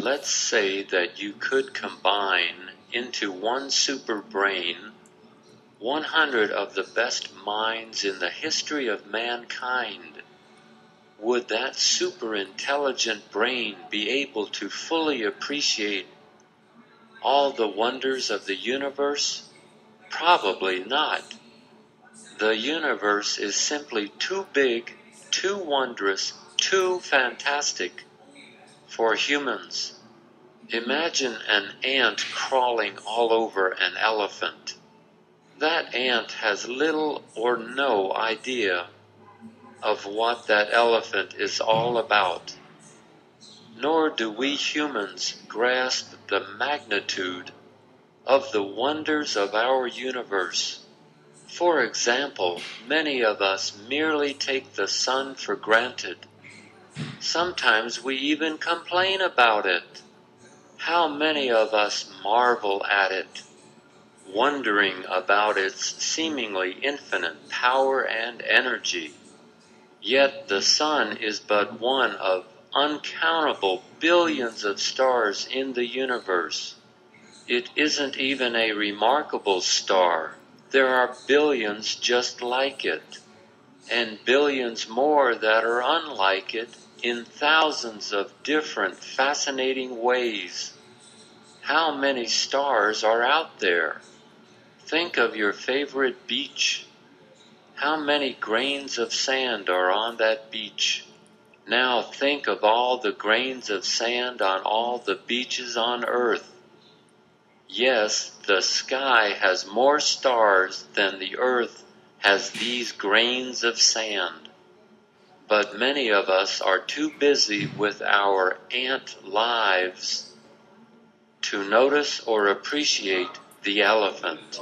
Let's say that you could combine into one super brain 100 of the best minds in the history of mankind. Would that super intelligent brain be able to fully appreciate all the wonders of the universe? Probably not. The universe is simply too big, too wondrous, too fantastic for humans. Imagine an ant crawling all over an elephant. That ant has little or no idea of what that elephant is all about. Nor do we humans grasp the magnitude of the wonders of our universe. For example, many of us merely take the sun for granted. Sometimes we even complain about it. How many of us marvel at it, wondering about its seemingly infinite power and energy? Yet the sun is but one of uncountable billions of stars in the universe. It isn't even a remarkable star. There are billions just like it, and billions more that are unlike it in thousands of different fascinating ways. How many stars are out there? Think of your favorite beach. How many grains of sand are on that beach? Now think of all the grains of sand on all the beaches on Earth. Yes, the sky has more stars than the earth has these grains of sand. But many of us are too busy with our ant lives to notice or appreciate the elephant.